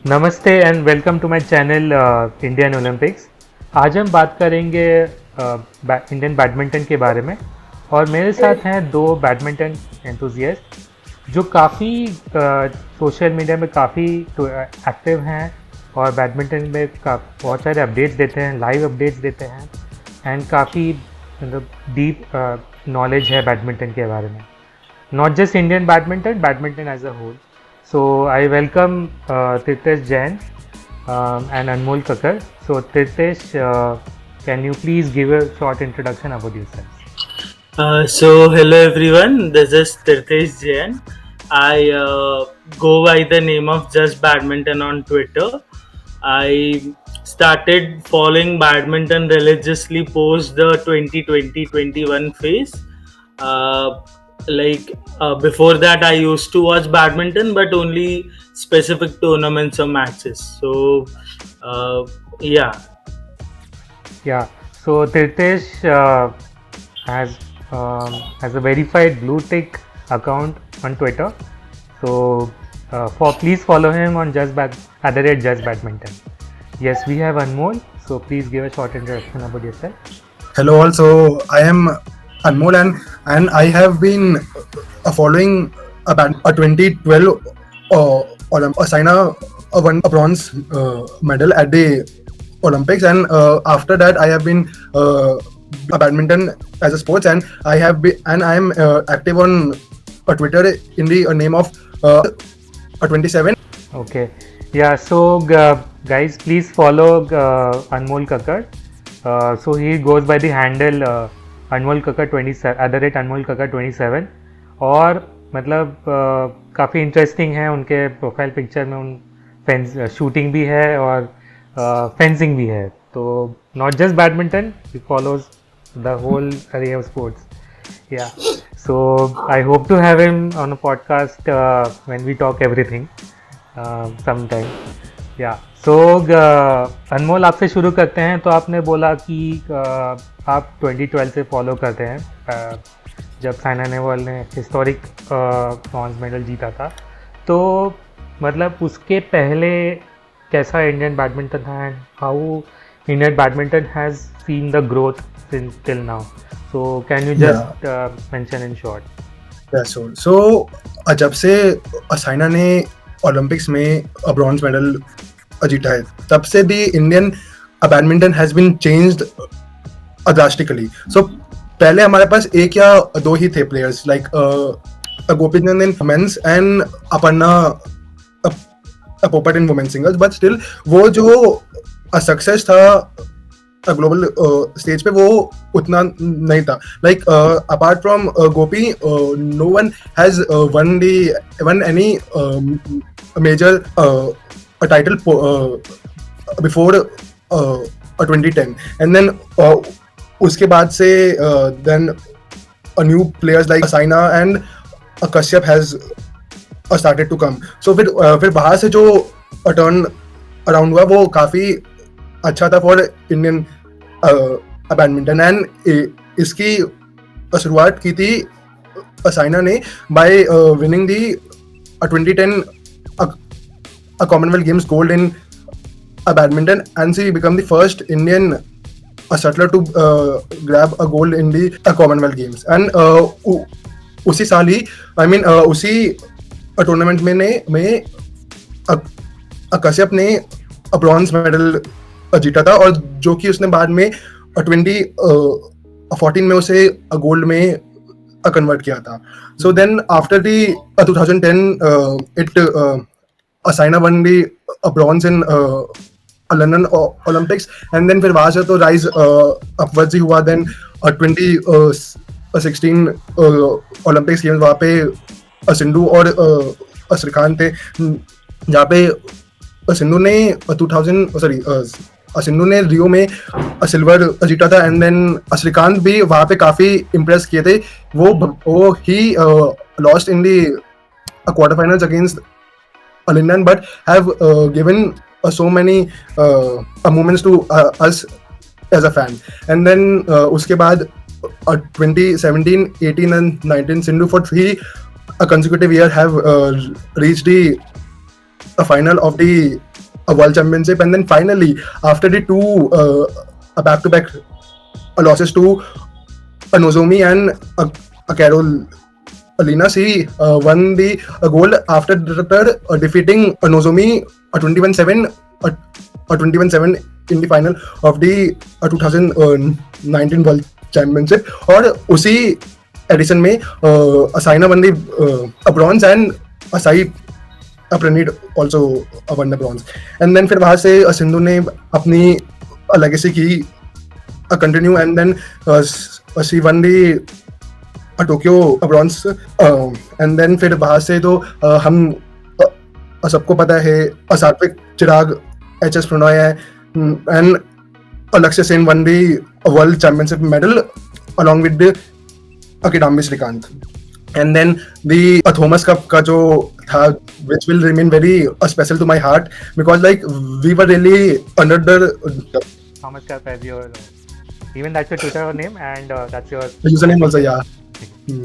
नमस्ते and welcome to my channel Indian Olympics. आज हम बात करेंगे इंडियन बैडमिंटन के बारे में और मेरे साथ हैं दो बैडमिंटन एंथुजियास्ट जो काफ़ी सोशल मीडिया में काफ़ी एक्टिव हैं और बैडमिंटन में बहुत सारे अपडेट्स देते हैं, लाइव अपडेट्स देते हैं एंड काफ़ी मतलब डीप नॉलेज है बैडमिंटन के बारे में, not just Indian badminton as a whole. So I welcome Tirthesh Jain and Anmol Kakkar. So Tirthesh, can you please give a short introduction about yourself? Hello everyone, this is Tirthesh Jain. I go by the name of Just Badminton on Twitter. I started following badminton religiously post the 2020-21 phase. Before that I used to watch badminton but only specific tournaments or matches. Yeah. So Tirthesh has a verified blue tick account on Twitter. So please follow him on Just Badminton. Yes, we have Anmol. So please give a short introduction about yourself. Hello, also I am Anmol and I have been following a 2012 Saina won a bronze medal at the Olympics, and after that I have been a badminton as a sports, and I am active on Twitter in the name of 27. Okay, yeah. So guys, please follow Anmol Kakkar. So he goes by the handle Anmol Kakkar 27 @Anmol Kakkar 27 और मतलब काफ़ी interesting है उनके profile picture में. उन shooting भी है और फेंसिंग भी है. तो not just badminton, he follows the whole array of sports. Yeah, so I hope to have him on a podcast when we talk everything sometime. Yeah, so अनमोल आपसे शुरू करते हैं. तो आपने बोला कि आप 2012 से फॉलो करते हैं जब साइना नेहवाल ने हिस्टोरिक ब्रॉन्ज मेडल जीता था. तो मतलब उसके पहले कैसा इंडियन बैडमिंटन था and how Indian badminton has seen the growth till now. So can you just mention in short? So जब से साइना ने ओलंपिक्स में ब्रॉन्ज मेडल जीता है तब से भी Indian badminton has been changed drastically. So पहले हमारे पास एक या दो ही थे players like Gopichand in men's and Aparna Popat in women singles, but still वो जो सक्सेस था ग्लोबल स्टेज पे वो उतना नहीं था. Like apart from Gopi no one has won any major title before 2010, and then उसके बाद से then new players like Saina and Kashyap has started to come. So फिर बाहर से जो टर्न अराउंड हुआ वो काफ़ी अच्छा था फॉर इंडियन बैडमिंटन. एंड इसकी शुरुआत की थी साइना ने by winning the 2010 Commonwealth Games gold in badminton, and she become the first Indian shuttler to grab a gold in the Commonwealth Games. And उसी साल ही उसी टूर्नामेंट में कश्यप ने ब्रॉन्ज मेडल जीता था और जो कि उसने बाद में 2014 में उसे गोल्ड में कन्वर्ट किया था. So then after the 2010 Saina won the bronze in London Olympics, and then फिर वहां से तो राइज अपवर्ड्स ही हुआ. देन 2016 ओलंपिक्स गेम्स वहाँ पे सिंधु और श्रीकांत थे, जहाँ पे सिंधु ने रियो में सिल्वर जीता था, एंड देन श्रीकांत भी वहाँ पे काफी इम्प्रेस किए थे. वो he lost in the quarter finals against Lin Dan but have given so many moments to us as a fan. And then उसके बाद 2017, 18 and 19 Sindhu for 3 consecutive year have reached the final of the a world championship, and then finally after the two back-to-back losses to Nozomi and Carol Alina, she won the gold after defeating Nozomi 21-7 21-7 in the final of the 2019 World Championship. और उसी edition में Saina won the bronze and Sai Praneeth also won the bronze. And then फिर वहाँ से सिंधु ने अपनी legacy की continue, and then she won the Tokyo bronze. And then फिर वहाँ से तो हम सबको पता है सात्विक, चिराग, एच.एस. प्रणॉय है, एंड लक्ष्य Sen one the world championship medal along with the Akidambi Srikanth. And then the Thomas Cup का जो था, which will remain very special to my heart, because like we were really under the Thomas Cup as your even that's your Twitter name and that's your username also, yeah.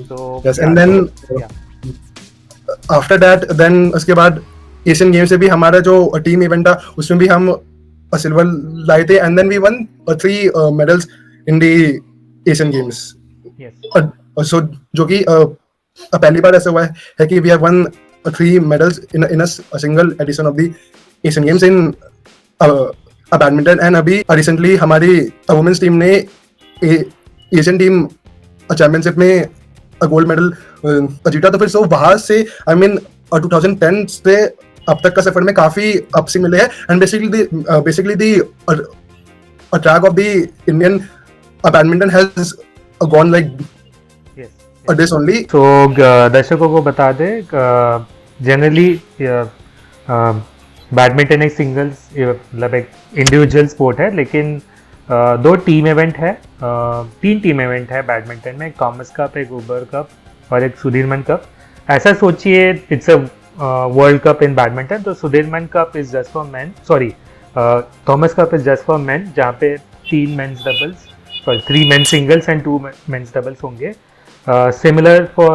So yes, yeah, and then after that, then उसके बाद Asian game से भी हमारा जो team event था उसमें भी हम सिल्वर लाए थे, and then we won 3 medals in the Asian Games. yes. So जो कि पहली बार ऐसा हुआ है कि we have won 3 medals in a single edition of the Asian Games in badminton. And अभी रिसेंटली हमारी वुमेन्स टीम ने एशियन टीम चैंपियनशिप में गोल्ड मेडल जीता. तो फिर सो वहां से आई मीन 2010 से अब तक का सफर में काफी अप्स मिले हैं. And basically the track of the Indian badminton has gone like this only. So दर्शकों को बता दे, जनरली बैडमिंटन एक सिंगल्स मतलब एक इंडिविजुअल स्पोर्ट है, लेकिन 2 टीम इवेंट है, 3 टीम इवेंट है बैडमिंटन में, एक थॉमस कप, एक उबर कप और एक सुधीरमन कप. ऐसा सोचिए it's a world cup in badminton. तो Sudirman cup is just for men, sorry Thomas cup is just for men, जहाँ पे 3 men's doubles, sorry 3 men's singles and 2 men's doubles होंगे. Similar for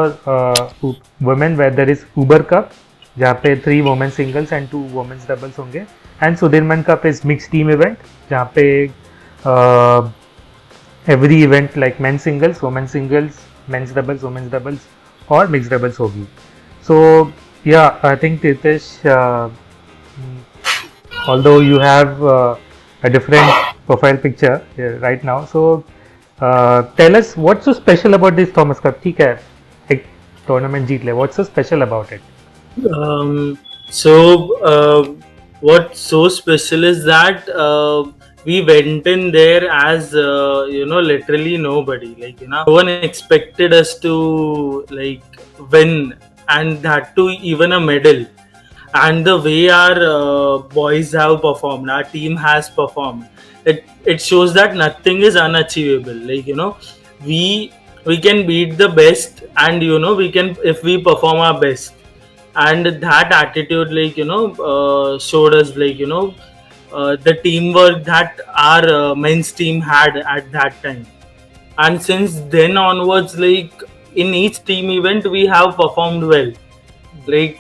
women where there is Uber Cup जहाँ पे 3 women singles and 2 women's doubles होंगे. And Sudirman Cup is mixed team event जहाँ पे every event like men's singles, women's singles, men's doubles, women's doubles और mixed doubles होगी. So yeah, I think Tirthesh, although you have a different profile picture right now, so tell us what's so special about this Thomas Cup. ठीक है, एक tournament जीत ले, what's so special about it? What's so special is that we went in there as literally nobody. Like no one expected us to like win, and that too even a medal. And the way our boys have performed, our team has performed, it shows that nothing is unachievable. Like we can beat the best, and we can, if we perform our best. And that attitude showed us the teamwork that our men's team had at that time. And since then onwards, like in each team event we have performed well. Like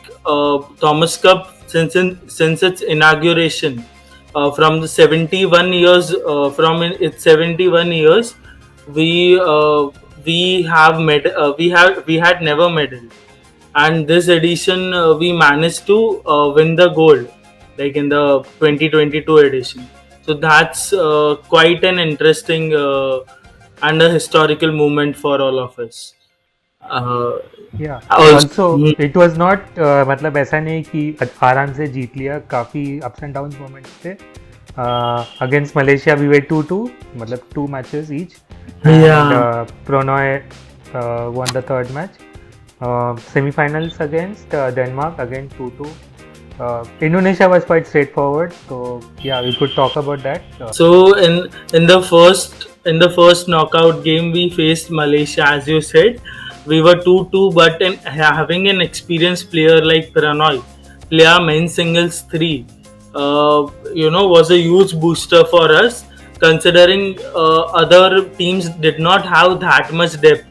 Thomas Cup, since its inauguration, from the 71 years, from its 71 years, we had never medal, and this edition we managed to win the gold, like in the 2022 edition. So that's quite an interesting and a historical moment for all of us. Yeah. Also it was not मतलब ऐसा नहीं कि आराम से जीत लिया, काफ़ी ups and downs moments थे. Against Malaysia we were 2-2, मतलब 2 matches each. And Pronnoy won the 3rd match. Semi-finals against Denmark, again 2-2. Indonesia was quite straightforward, so yeah, we could talk about that. So in the first knockout game we faced Malaysia, as you said. We were 2-2, but having an experienced player like Pronnoy play our men's singles 3, was a huge booster for us, considering other teams did not have that much depth.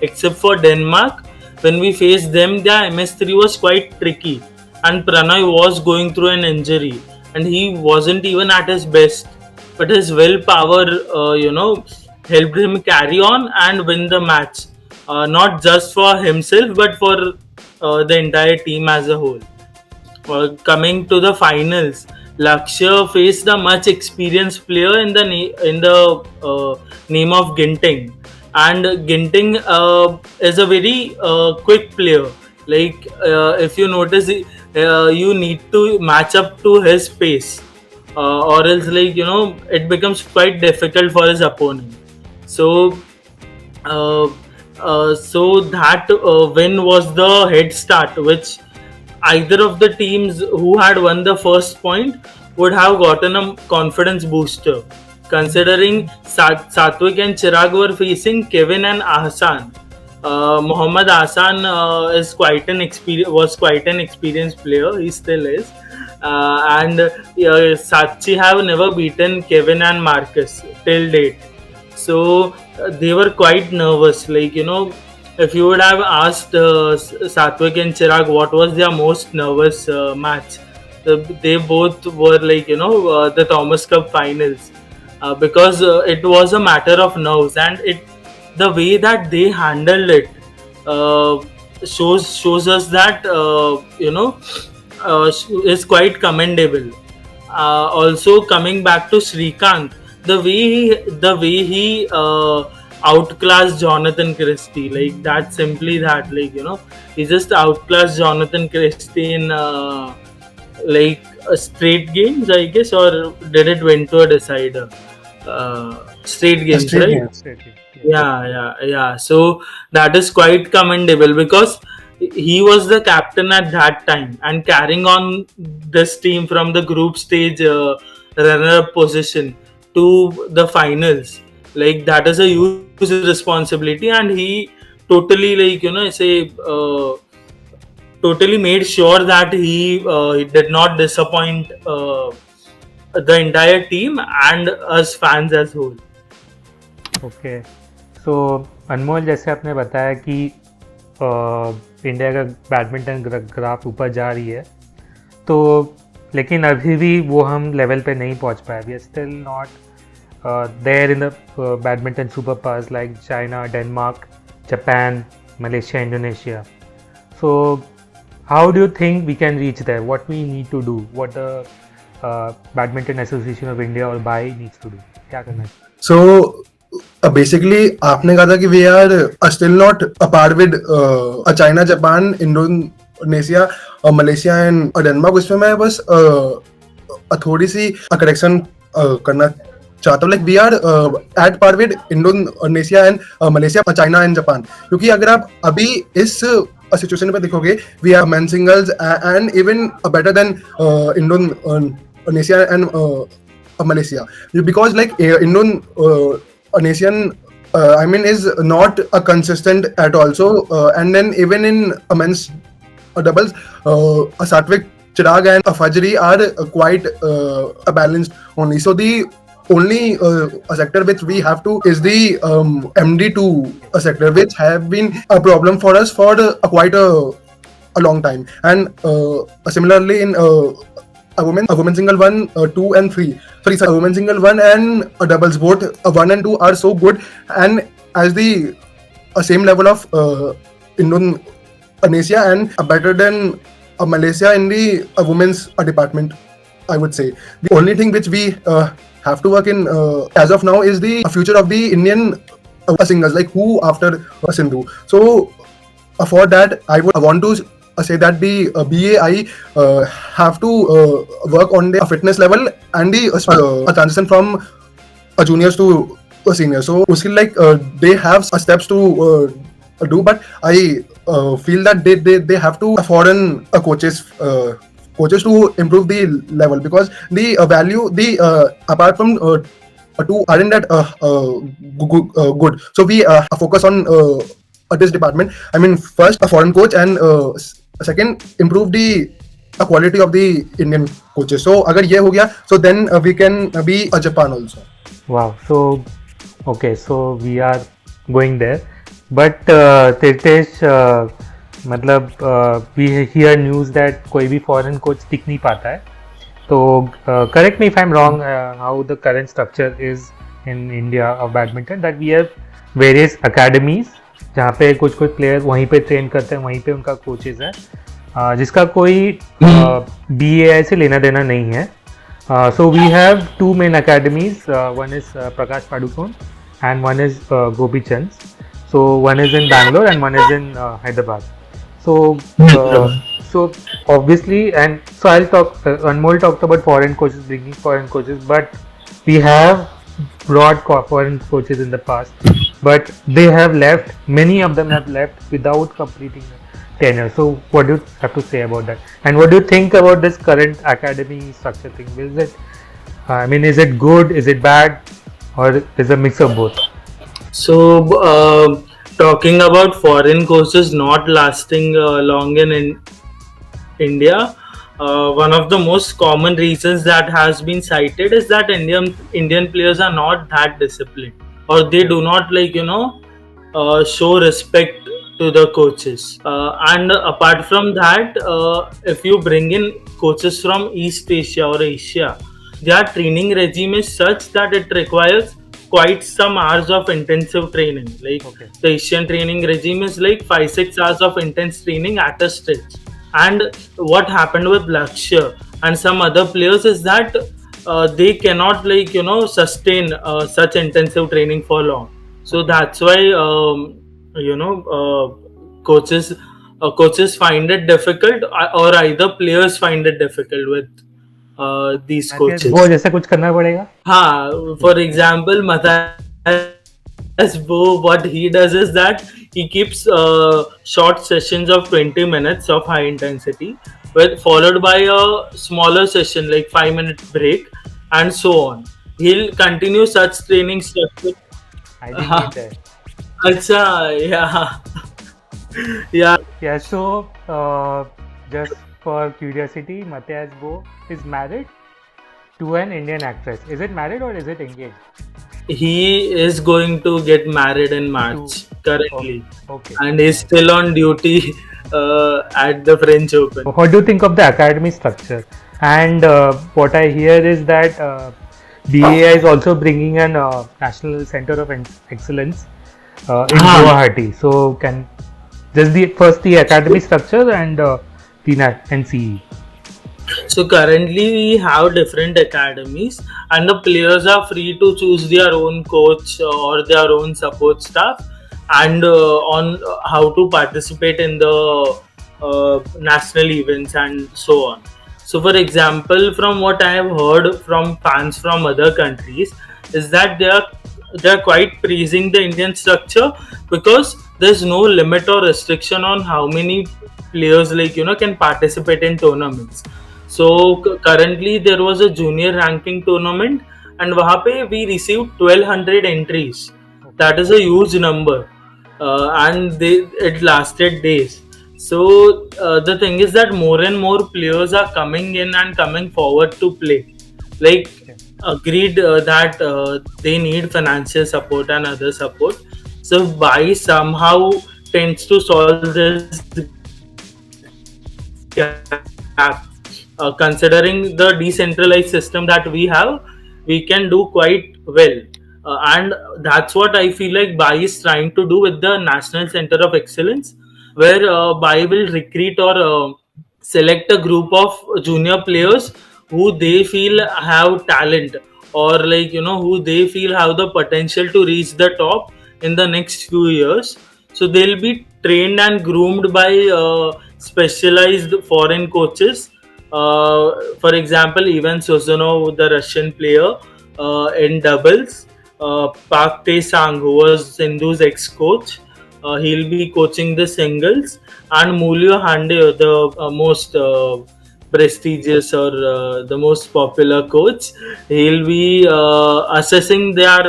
Except for Denmark, when we faced them, their MS3 was quite tricky, and Pronnoy was going through an injury. and he wasn't even at his best. But his willpower, helped him carry on and win the match, not just for himself but for the entire team as a whole. Coming to the finals, Lakshya faced a much experienced player in the name of Ginting, and Ginting is a very quick player. Like if you notice, you need to match up to his pace, or else it becomes quite difficult for his opponent. So uh, so that win was the head start, which either of the teams who had won the first point would have gotten a confidence booster. Considering Satwik and Chirag were facing Kevin and Ahsan, Mohammad Ahsan was quite an experienced player. He still is, and Sachi have never beaten Kevin and Marcus till date. So they were quite nervous. If you would have asked Satwik and Chirag what was their most nervous match, they both were the Thomas Cup finals, because it was a matter of nerves, and the way that they handled it uh, shows us that is quite commendable. Also, coming back to Srikanth, the way he outclassed Jonathan Christie, like that, simply that, he just outclassed Jonathan Christie in straight games, I guess, or did it went to a decider? Straight games, Straight right? games. Straight, yeah. Yeah. So that is quite commendable, because he was the captain at that time and carrying on this team from the group stage runner-up position to the finals. Like, that is a huge responsibility, and he totally, totally made sure that he did not disappoint the entire team and us fans as whole. Okay, so Anmol, जैसे आपने बताया कि India का badminton graph ऊपर जा रही है, तो लेकिन अभी भी वो हम लेवल पे नहीं पहुंच पाए. We are still not there in the badminton super powers like China, Denmark, Japan, Malaysia, Indonesia. So how do you think we can reach there? What we need to do? What the Badminton Association of India और BAI needs to do? क्या करना है? So basically, आपने कहा था कि we are still not apart with China, Japan, Indonesia, Malaysia and Denmark. उसमें मैं बस थोड़ी सी करेक्शन करना चाहता हूँ. Like we are at par with Indonesia and Malaysia, China and Japan. क्योंकि अगर आप अभी इस सिचुएशन पे देखोगे, we are men singles and even better than Indonesia and Malaysia, because like Indonesian is not a consistent at all. So and then even in men's doubles, Satwik, Chirag and Fajri are quite balanced only. So the only sector which we have to is the MD2 sector, which have been a problem for us for quite a long time. And similarly in a women single 1, 2 and 3. Sorry, a women single 1 and a doubles, both 1 and 2 are so good and as the same level of Indonesia and better than Malaysia in the women's department, I would say. The only thing which we have to work in as of now is the future of the Indian singles, like who after Sindhu. So for that, I would want to say that the BAI have to work on the fitness level and the transition from juniors to seniors. So like they have steps to do, but I feel that they have to foreign coaches to improve the level, because the value apart from two aren't that good. So we focus on this department. I mean, first a foreign coach and second improve the quality of the Indian coaches. So अगर ये हो गया, so then we can be a Japan also. Wow. So okay, so we are going there, but Tirthesh, मतलब we hear news that कोई भी foreign coach टिक नहीं पाता है, So correct me if I'm wrong. How the current structure is in India of badminton, that we have various academies जहाँ पे कुछ कुछ प्लेयर वहीं पे ट्रेन करते हैं, वहीं पे उनका कोचेज है, जिसका कोई BAI से लेना देना नहीं है. So we have two main academies. One is Prakash Padukone and one is Gopi Chand. So one is in Bangalore and one is in Hyderabad. So so obviously, and so I'll talk. Anmol talked about foreign coaches, bringing foreign coaches, but we have brought foreign coaches in the past, but they have left. Many of them have left without completing the tenure. So what do you have to say about that? And what do you think about this current academy structure thing? Is it? I mean, is it good? Is it bad? Or is a mix of both? So, talking about foreign courses not lasting long in India, one of the most common reasons that has been cited is that Indian players are not that disciplined, or they do not show respect to the coaches. And apart from that, if you bring in coaches from East Asia or Asia, their training regime is such that it requires quite some hours of intensive training. Like the Asian training regime is like 5-6 hours of intense training at a stretch. And what happened with Lakshya and some other players is that they cannot sustain such intensive training for long. So that's why coaches find it difficult, or either players find it difficult with these coaches. वो जैसे कुछ करना पड़ेगा. हाँ, for example, Matthias Bo, what he does is that he keeps short sessions of 20 minutes of high intensity, followed by a smaller session like 5-minute break, and so on. He'll continue such training structure. I didn't get that. Acha, yeah. Yeah, so just for curiosity, Matthias Bo is married to an Indian actress. Is it married or is it engaged? He is going to get married in March currently. Okay. And he's still on duty at the French Open. What do you think of the academy structure? And what I hear is that BAI is also bringing an National Center of Excellence in Guwahati. So can just the academy structure and the NCE. So currently we have different academies, and the players are free to choose their own coach or their own support staff, and on how to participate in the national events and so on. So for example, from what I have heard from fans from other countries is that they are quite praising the Indian structure because there's no limit or restriction on how many players can participate in tournaments. So currently there was a junior ranking tournament, and wahan pe we received 1200 entries. That is a huge number, and it lasted days. So the thing is that more and more players are coming in and coming forward to play. Agreed that they need financial support and other support. So BAI somehow tends to solve this gap. Considering the decentralized system that we have, we can do quite well. And that's what I feel like BAI is trying to do with the National Center of Excellence, where BAI will recruit or select a group of junior players who they feel have talent, or who they feel have the potential to reach the top in the next few years. So they'll be trained and groomed by specialized foreign coaches. For example, Ivan Sozonov, the Russian player, in doubles, Park Tae-sang, who was Sindhu's ex-coach, he'll be coaching the singles, and Mulyo Hande, the most prestigious or the most popular coach, he'll be assessing their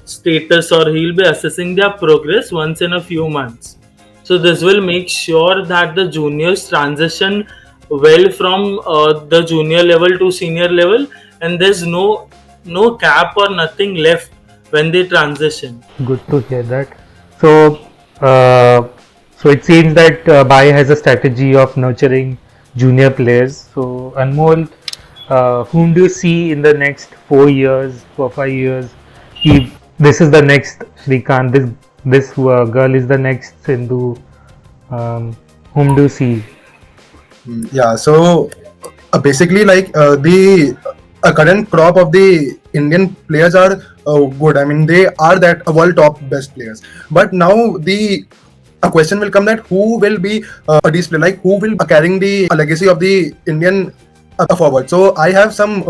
status, or he'll be assessing their progress once in a few months. So this will make sure that the juniors transition well from the junior level to senior level, and there's no cap or nothing left when they transition. Good to hear that. So it seems that BAI has a strategy of nurturing junior players. So Anmol, whom do you see in the next 4 years, 5 years? This is the next Shrikant. This girl is the next Sindhu. Whom do you see? Yeah, so basically, like the current crop of the Indian players are good. I mean, they are that world top best players. But now the a question will come that who will be a display, like who will be carrying the legacy of the Indian forward. So I have some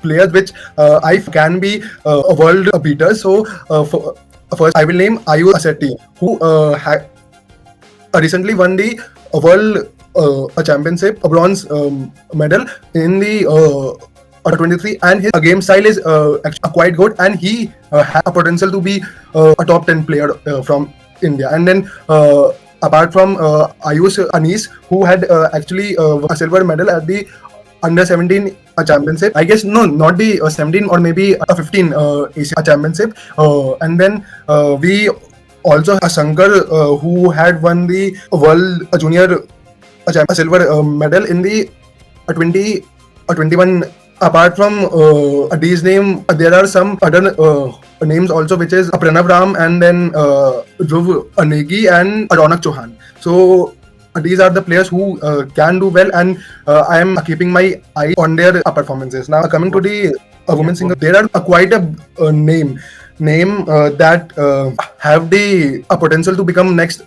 players which I can be a world beater. So first I will name Shetty, who recently won the world a championship, a bronze medal in the 23, and his game style is actually quite good, and he has a potential to be a top 10 player from India. And then apart from Ayush Anis, who had actually a silver medal at the under 17 championship, I guess, no, not the 17 or maybe a 15 Asia championship, and then we also have Shankar, who had won the world junior a silver medal in the 21. Apart from these names, there are some other names also, which is Pranav Ram, and then Dhruv Negi and Ronak Chauhan. So these are the players who can do well, and I am keeping my eye on their performances. Now coming to the women's single, there are quite a name that have the potential to become next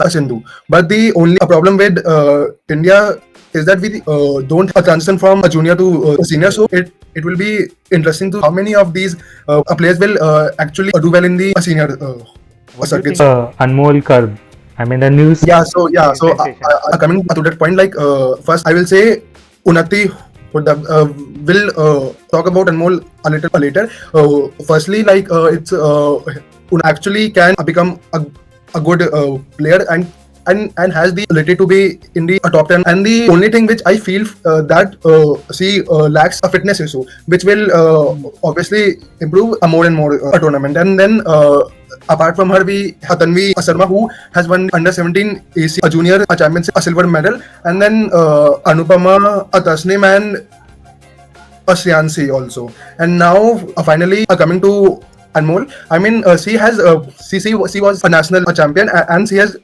Sindhu. But the only problem with India is that we don't transition from a junior to a senior. So it will be interesting to how many of these players will actually do well in the senior circuits. Anmol Karb. I mean the news. So coming to that point, like first I will say Unnati. We'll talk about Anmol a little later. Firstly, like it's actually can become a good player and has the ability to be in the top 10. And the only thing which I feel that she lacks a fitness issue, which will obviously improve more and more tournament. And then apart from her, we have Tanvi Sharma, who has won under 17 AC junior championship, a silver medal, and then Anupama, Tasnim, and Shriyanshi also. And now finally coming to Anmol. I mean, she was a national champion, and she has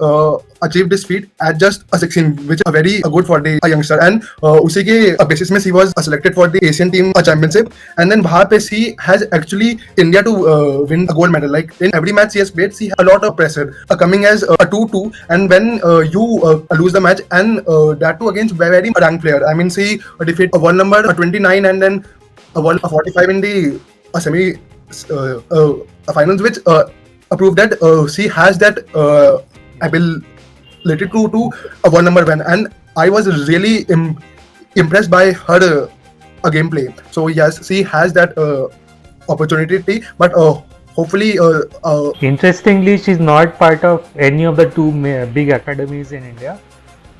achieved this feat at just a 16, which is very good for the youngster. And उसी के basis में she was selected for the Asian team championship, and then वहाँ पे she has actually India to win a gold medal. Like in every match she has played, she has a lot of pressure coming as a 2-2, and when you lose the match, and that too against very ranked player. I mean, she defeat a world number 29 and then a world 45 in the semi finals, which proved that she has that ability to a world number one. And I was really impressed by her gameplay. So yes, she has that opportunity, but hopefully interestingly, she's not part of any of the two big academies in India.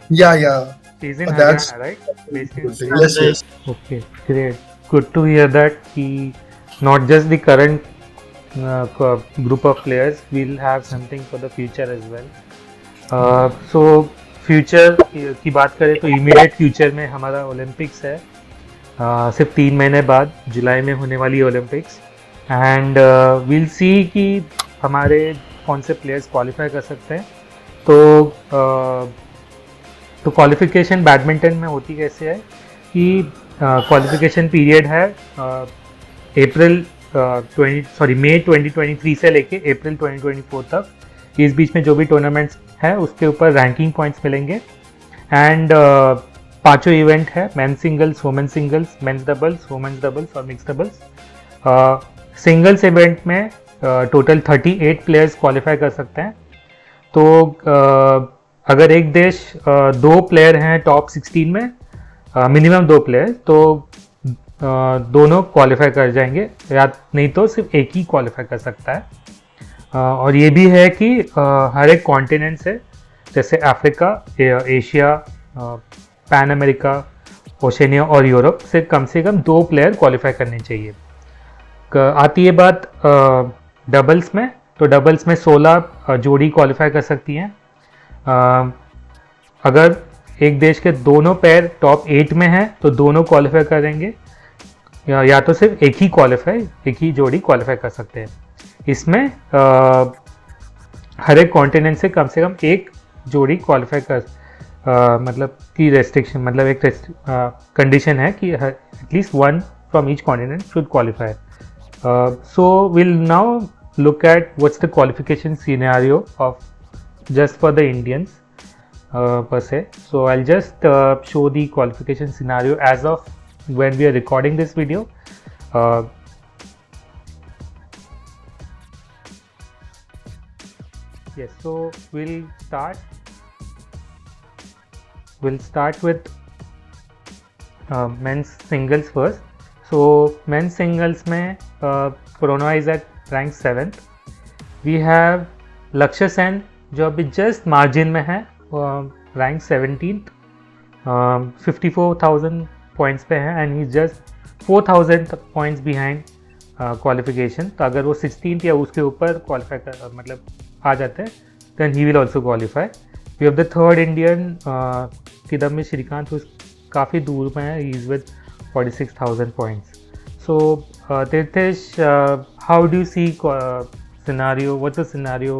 Yeah. She's in Haryana, right? Yes. Okay, great. Good to hear that not just the current group of players, will have something for the future as well. So future की बात करें तो immediate future में हमारा Olympics है सिर्फ 3 महीने बाद जुलाई में होने वाली ओलंपिक्स, एंड we'll see कि हमारे कौन से प्लेयर्स क्वालिफाई कर सकते हैं. तो क्वालिफिकेशन बैडमिंटन में होती कैसे है कि क्वालिफिकेशन पीरियड है मई 2023 से लेके अप्रैल 2024 तक. इस बीच में जो भी टूर्नामेंट्स हैं उसके ऊपर रैंकिंग पॉइंट्स मिलेंगे, एंड 5 इवेंट है, men's singles, women singles, men's doubles, women's doubles और मिक्स डबल्स. सिंगल्स इवेंट में टोटल 38 प्लेयर्स क्वालिफाई कर सकते हैं. तो अगर एक देश 2 प्लेयर हैं टॉप 16 में, मिनिमम 2 प्लेयर, तो दोनों क्वालिफाई कर जाएंगे, या नहीं तो सिर्फ एक ही क्वालिफाई कर सकता है. और ये भी है कि हर एक कॉन्टिनेंट से, जैसे Africa, Asia, pan America, Oceania और यूरोप से कम 2 प्लेयर क्वालिफाई करने चाहिए. आती है बात डबल्स में, तो डबल्स में 16 जोड़ी क्वालिफाई कर सकती हैं. अगर एक देश के दोनों पैर टॉप 8 में हैं तो दोनों क्वालिफाई करेंगे, या तो सिर्फ एक ही जोड़ी क्वालिफाई कर सकते हैं। इसमें हर एक कॉन्टिनेंट से कम एक जोड़ी क्वालिफाई कर मतलब की रेस्ट्रिक्शन, मतलब एक कंडीशन है कि at least one from each continent should qualify. So will now look at what's the qualification scenario of just for the Indians per se. So I'll just show the qualification scenario as of when we are recording this video. Yes, so we'll start with men's singles first. So men's singles में Pronnoy is at rank 7th। We have Lakshya Sen जो अभी just margin में है, rank 17th, 54,000 points पे है and he just 4,000 points behind qualification. तो अगर वो 16th या उसके ऊपर क्वालिफाई कर मतलब आ जाते हैं then he will also qualify. We have the third Indian Kidambi Srikanth, काफ़ी दूर में है, he is with 46,000 points. So Tirthesh, how do you see scenario? What's the scenario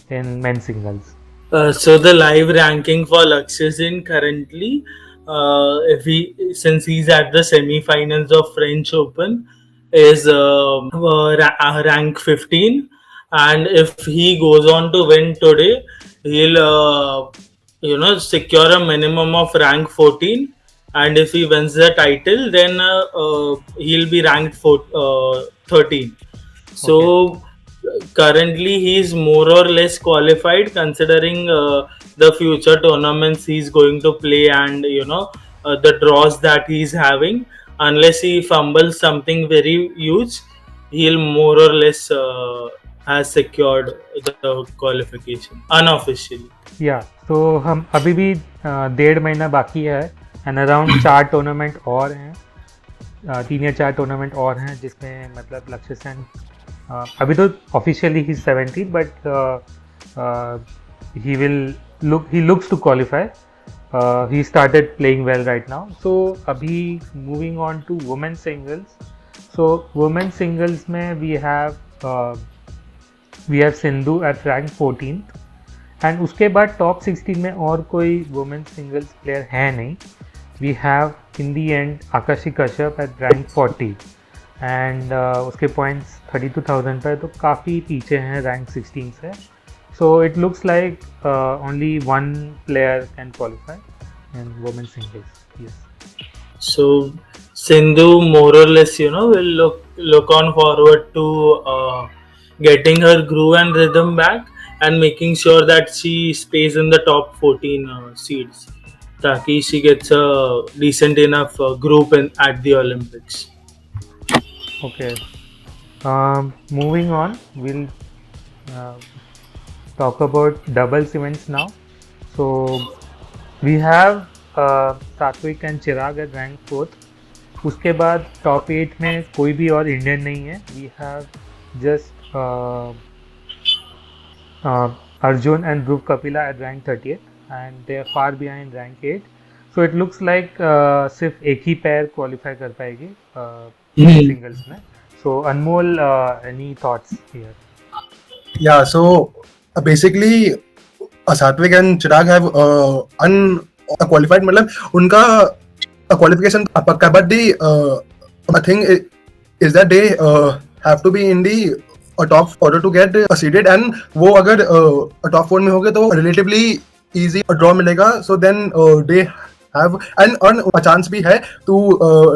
in men's singles? So the live ranking for Lakshya Jain currently, since he's at the semi-finals of French Open, is rank 15, and if he goes on to win today, he'll secure a minimum of rank 14. And if he wins the title, then he'll be ranked 13. So currently he's more or less qualified, considering the future tournaments he's going to play and the draws that he's having. Unless he fumbles something very huge, he'll more or less has secured the qualification unofficially. Yeah, so हम अभी भी 1.5 महीना बाकी है and around 4 tournament और हैं, 3 या 4 tournament और हैं जिसमें मतलब लक्ष्य सेन अभी तो ऑफिशियली ही 17 but he looks to qualify. He started playing well right now. So अभी moving on to women singles. So women singles में we have Sindhu at rank 14th and उसके बाद टॉप 16 में और कोई वुमेन सिंगल्स प्लेयर है नहीं। We have in the end Akashi Kashyap at rank 40 and उसके points 32,000 पर, तो काफ़ी पीछे हैं rank 16 से। So it looks like only one player can qualify in women's singles. Yes. So Sindhu more or less will look on forward to getting her groove and rhythm back and making sure that she stays in the top 14 seeds. ताकि she gets a decent enough group at the Olympics. Okay. Moving on, we'll talk about doubles events now. So we have Satwik and Chirag at rank 4th. उसके बाद top 8 में कोई भी और Indian नहीं है। We have just Arjun and Dhruv Kapila at rank 30th. And they are far behind rank 8. So it looks like सिर्फ एक ही पैर क्वालिफाई कर पाएगी सिंगल्स में। So Anmol, any thoughts here? Yeah, so basically Satwik and Chirag have unqualified, मतलब उनका qualification पक्का, but the thing is that they have to be in the top 4 to get seeded, and वो अगर top 4 में हो गए तो relatively easy draw मिलेगा, so then they have a chance भी है to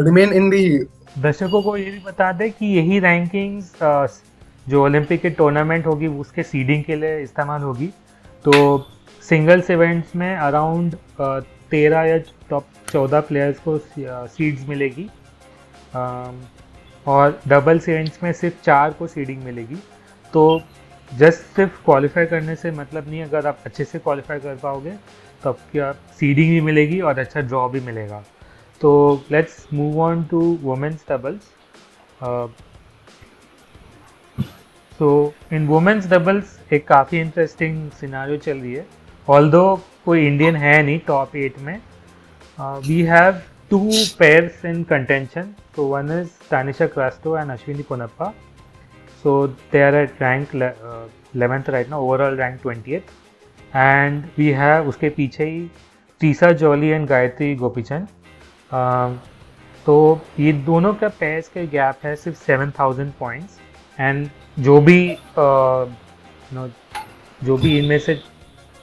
remain in the। दर्शकों को ये भी बता दें कि यही रैंकिंग्स जो ओलंपिक के टूर्नामेंट होगी उसके सीडिंग के लिए इस्तेमाल होगी। तो सिंगल्स इवेंट्स में अराउंड 13 या टॉप 14 प्लेयर्स को सीड्स मिलेगी और डबल्स इवेंट्स में सिर्फ 4 को सीडिंग मिलेगी। तो जस्ट सिर्फ क्वालिफाई करने से मतलब नहीं, अगर आप अच्छे से क्वालिफाई कर पाओगे तो आपकी सीडिंग भी मिलेगी और अच्छा ड्रॉ भी मिलेगा। तो let's move on to women's doubles. So in women's doubles एक काफ़ी इंटरेस्टिंग सिनारियो चल रही है। ऑल्दो कोई इंडियन है नहीं टॉप 8 में. We have two pairs in contention. So one is Tanisha Crasto and Ashwini Ponnappa. So they are at rank 11th right now, overall rank 20th. And we have उसके पीछे ही Treesa Jolly and Gayatri Gopichand. तो ये दोनों का पेयर्स के gap है सिर्फ 7,000 पॉइंट्स. एंड जो भी इनमें से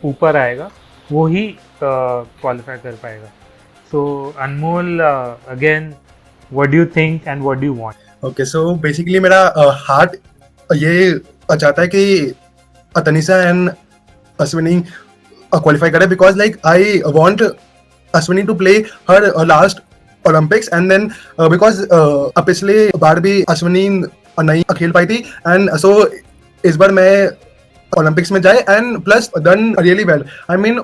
ऊपर आएगा वो ही क्वालिफाई कर पाएगा. So Anmol, again what do you think and what do you want? Okay, so basically मेरा हार्ट ये चाहता है कि तनिषा एंड अश्विनी क्वालिफाई करे, because like I want Ashwini to play her last Olympics. And then because पिछले बार भी अश्विनी नहीं खेल पाई थी, एंड सो इस बार मैं ओलंपिक्स में जाए and plus done really well. I mean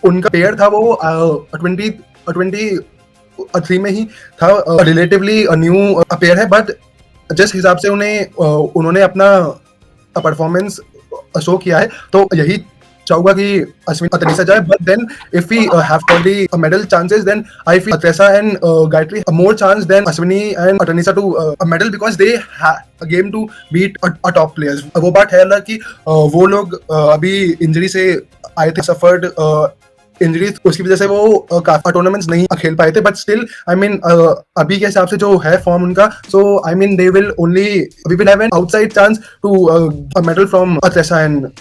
उनका पेयर था वो 2023 में ही था, रिलेटिवली न्यू पेयर है, बट जिस हिसाब से उन्होंने अपना परफॉर्मेंस शो किया है, तो यही चाहूंगा कि अश्विनी तनिषा जाए. But then if we have for the medal chances, then I feel Tressa and Gayatri more chance than Ashwini and Tanisha to medal, because they have a game to beat a top players. वो बात है ना कि वो लोग अभी इंजरी से आए थे, सफर्ड इंजरी, उसकी वजह से वो काफी टूर्नामेंट्स नहीं खेल पाए थे. बट स्टिल आई मीन अभी के हिसाब से जो है फॉर्म उनका, so I mean we will have an outside chance to a medal from Tressa and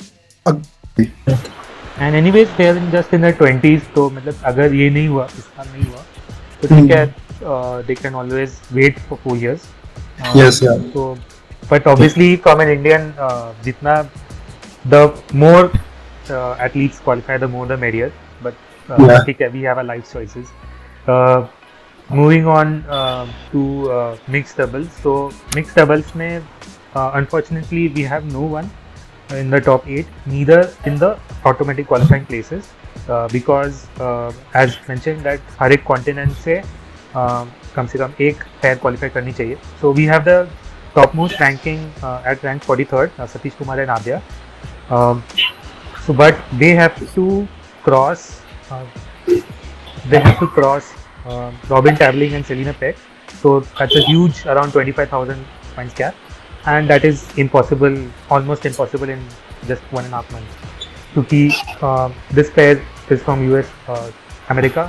anyways they are just in the 20s. तो मतलब अगर ये नहीं हुआ, इस साल नहीं हुआ, तो ठीक है, they can always wait for 4 years. Yes, yeah. So but obviously from an Indian, जितना the more athletes qualify, the more the merrier. But ठीक है, we have our life choices. Moving on to mixed doubles. So mixed doubles में unfortunately we have no one in the top 8, neither in the automatic qualifying places, because as mentioned that हर एक continent से कम से कम एक pair qualify करनी चाहिए. So we have the topmost ranking at rank 43rd, Satish Kumar and Adya. So but they have to cross Robin Taveling and Selena Peck. So that's a huge around 25,000 points gap, and that is impossible, almost impossible in just 1.5 months. Because this pair is from US, America,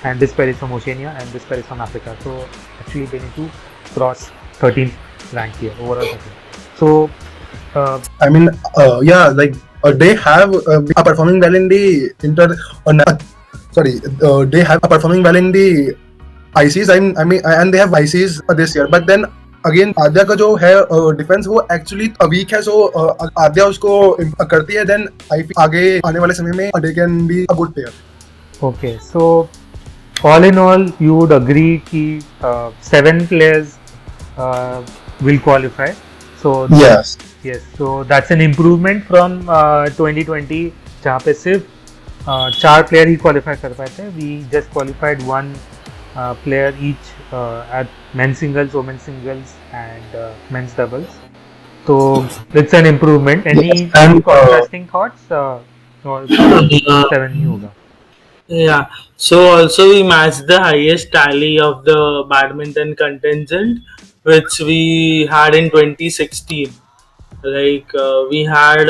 and this pair is from Oceania, and this pair is from Africa. So actually they need to cross 13th rank here overall. So I mean yeah, like they have performing well in the they have performing well in the ICs. I mean and they have ICs this year, but then again Aadya का जो है defence वो actually week है. सो आद्या उसको करती है, then I feel आगे आने वाले समय में they can be a good player. Okay, so all in all you would agree कि 7 players will qualify. So yes, so that's an improvement from 2020 जहाँ पे सिर्फ 4 player ही qualify कर पाए थे. We just qualified 1 player each at men's singles, women's singles and men's doubles. So it's an improvement. Any contrasting thoughts? Or 7 ही होगा. Yeah. So also we matched the highest tally of the badminton contingent, which we had in 2016. Like we had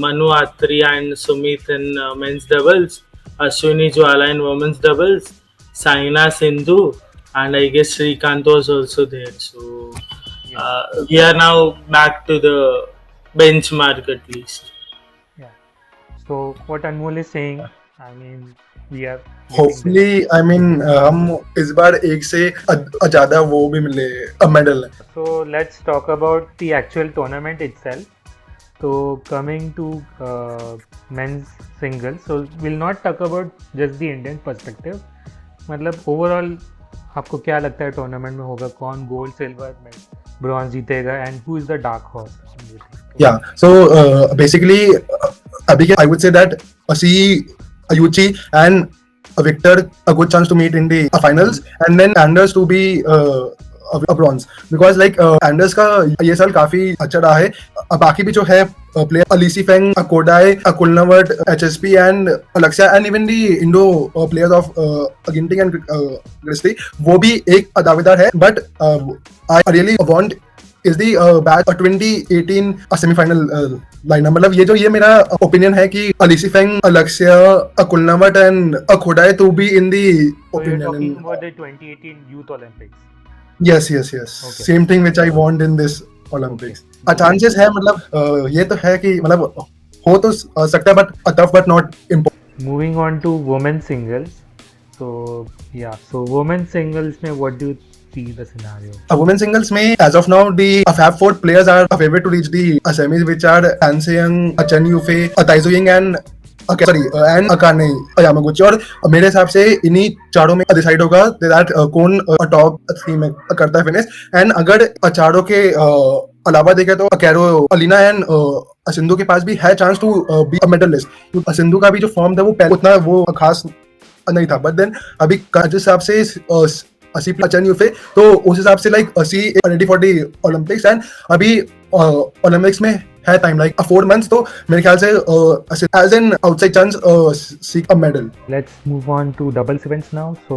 Manu Atri and Sumit in men's doubles, Ashwini Jwala in women's doubles, Saina Sindhu, and I guess Srikanth was also there. So we are now back to the benchmark at least. Yeah. So what Anmol is saying, I mean, we are hopefully I mean हम इस बार एक से ज़्यादा वो भी मिले medal. So let's talk about the actual tournament itself. So coming to men's singles, so we'll not talk about just the Indian perspective. मतलब overall आपको क्या लगता है टूर्नामेंट में होगा, कौन गोल्ड, सिल्वर, ब्रॉन्ज जीतेगा, and who is the dark horse? या सो बेसिकली अभी I would say that see Ayuchi and Victor a good chance to meet in the finals, and then Anders to be a bronze, because like Anders का ये साल काफी अच्छा रहा है. बाकी भी जो है player Li Shi Feng, Kodai, Kunlavut, HSP and Lakshya and even the Indo players of Ginting and Christie, वो भी एक दावेदार है. But I really want is the batch 2018 semifinal lineup. मतलब ये मेरा ओपिनियन है कि Li Shi Feng, Lakshya, Kunlavut and Kodai to be in the So you're opinion. talking about the 2018 Youth Olympics. yes. Okay. Same thing which I want in this Olympics. Chances है, मतलब ये तो है कि मतलब हो तो सकता है, but tough but not impossible. Moving on to women's singles. So women's singles में what do you see the scenario? Women's singles में as of now the Fab Four players are favourite to reach the semis, which are Han Se-young, Chen Yufei, Tai Zu-ying and and Akane Yamaguchi. और मेरे हिसाब से इन्हीं चारों में decide होगा that कौन टॉप 3 में करता है फिनिश. एंड अगर चारों के अलावा देखें तो कैरो, अलीना एंड सिंधु के पास भी है chance to be a medalist. Sindhu का भी जो फॉर्म था वो उतना वो खास नहीं था, बट देन अभी जिस हिसाब से सी चन यूफे, तो उस हिसाब से like she ready for the Olympics. And अभी ओलंपिक्स में है टाइम लाइक 4 months, तो मेरे ख्याल से as an outside chance seek a medal. Let's move on to doubles events now. So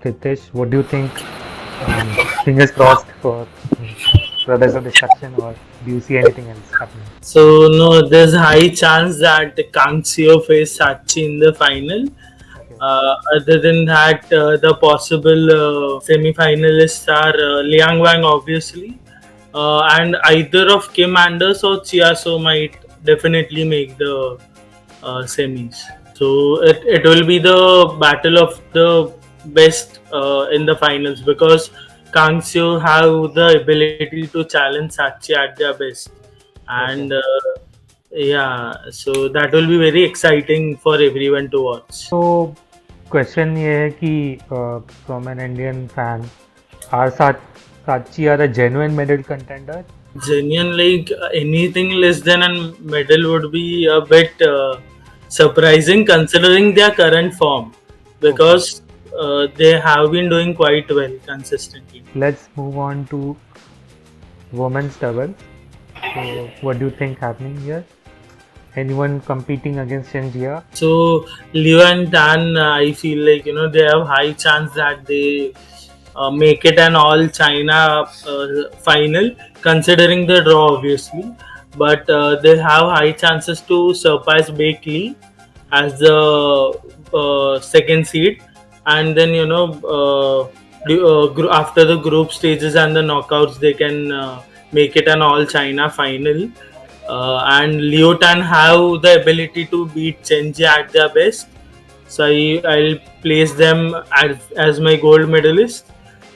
Tirthesh, what do you think? Fingers crossed for Brothers of Destruction, or do you see anything else happening? So no, there's high chance that Kangseo face Sachi in the final. Other than that, the possible semi-finalists are Liang Wang, obviously, and either of Kim Anders or Chia So might definitely make the semis. So it will be the battle of the best in the finals, because Kangseo have the ability to challenge Sachi at their best, and so that will be very exciting for everyone to watch. So question ये है कि from an Indian fan, are Sachi are a genuine medal contender? Genuine, like anything less than a medal would be a bit surprising considering their current form, because they have been doing quite well consistently. Let's move on to women's doubles. So what do you think happening here? Anyone competing against Chen Jia? So Liu and Tan, I feel like they have high chance that they make it an all China final, considering the draw obviously, but they have high chances to surpass Bakley as the second seed, and then after the group stages and the knockouts they can make it an all China final. And Liu Tan have the ability to beat Chen Jia at their best, so I'll place them as my gold medalist,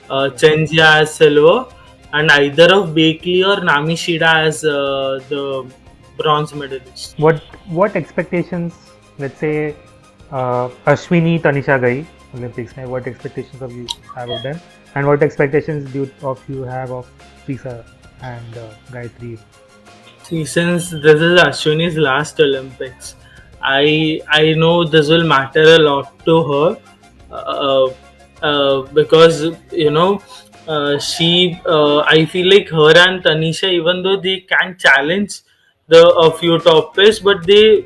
Chen Jia as silver, and either of Bakley or Namishida as the bronze medalist. What expectations, let's say Ashwini, Tanisha gayi Olympics mein, what expectations of you have of them, and what expectations you have of Trisa and Gayatri? See, since this is Ashwini's last Olympics, I know this will matter a lot to her, because she I feel like her and Tanisha, even though they can challenge a few top players, but they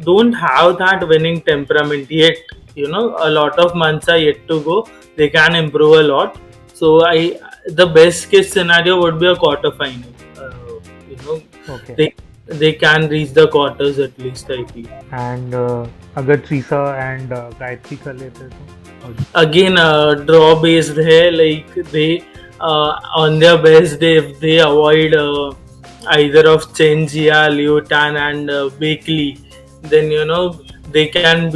don't have that winning temperament yet. A lot of months are yet to go. They can improve a lot. So the best case scenario would be a quarter final. Okay. They can reach the quarters at least, I feel. And अगर Trisa and Gayatri कर लेते तो again draw based है, like they on their best day, if they avoid either of Chen Jia, Liu Tan and Bakley, then they can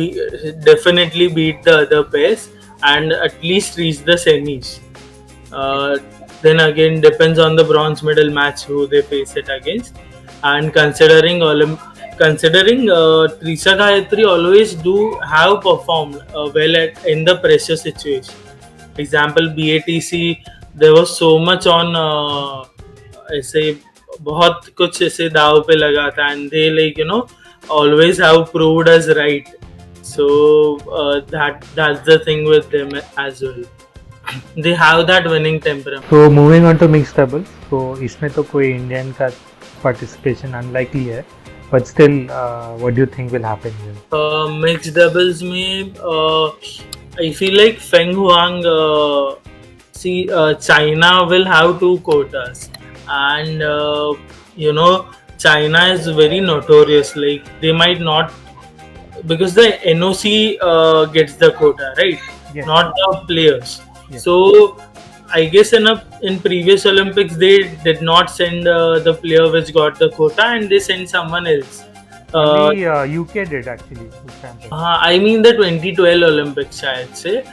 definitely beat the other pairs and at least reach the semis. Then again depends on the bronze medal match who they face it against, and considering Trisa Gayatri always do have performed well in the pressure situation. Example BATC, there was so much on ऐसे बहुत कुछ ऐसे दाव पे लगा था, and they always have proved us right. So that's the thing with them as well. they have that winning temperament. So moving on to mixed doubles. So इसमें तो कोई इंडियन का participation unlikely है, but still, what do you think will happen here? Mixed doubles में I feel like Feng Huang, China will have 2 quotas, and China is very notorious. Like they might not, because the NOC gets the quota, right? Yes. Not the players. Yes. So I guess in previous Olympics they did not send the player which got the quota, and they sent someone else. Only UK did actually. I mean the 2012 Olympics, I'd say.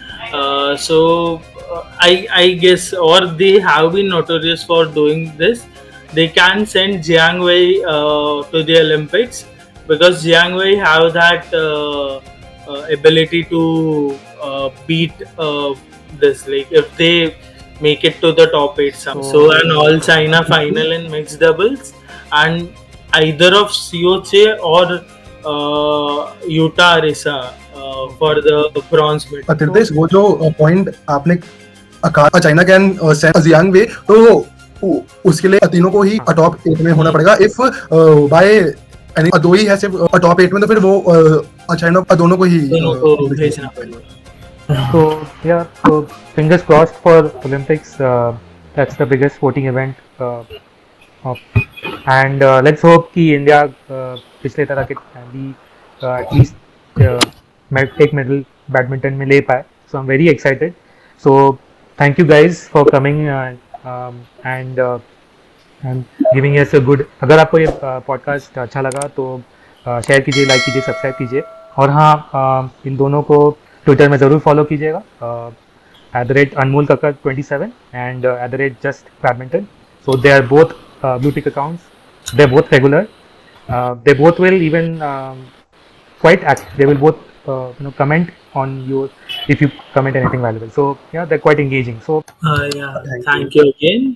I guess, or they have been notorious for doing this. They can send Jiang Wei to the Olympics, because Jiang Wei have that ability to beat this. Like if they make it to the top 8 so an all China final in mixed doubles, and either of Sioche or Yuta Arisa for the bronze medal. Tirthesh, वो जो point आपने कहा China can send Jiang वे, तो उसके लिए तीनों को ही top 8 में होना पड़ेगा. इफ बाय दो ही है सिर्फ टॉप 8 में, तो फिर वो चाइना दोनों को ही भेजना पड़ेगा. So yeah, so fingers crossed for Olympics. That's the biggest sporting event. And let's hope कि India पिछले तरह के भी at least take medal badminton में ले पाए. So I'm very excited. So thank you guys for coming and giving us a good. अगर आपको ये podcast अच्छा लगा तो शेयर कीजिए, लाइक कीजिए, सब्सक्राइब कीजिए. और हाँ, इन दोनों को ट्विटर में ज़रूर फॉलो कीजिएगा, @Anmol Kakkar 27 and @just badminton. So they are both blue tick accounts. They're both regular. They both will even quite active. They will both comment on you if you comment anything valuable. So yeah, they're quite engaging. So Yeah, thank you again.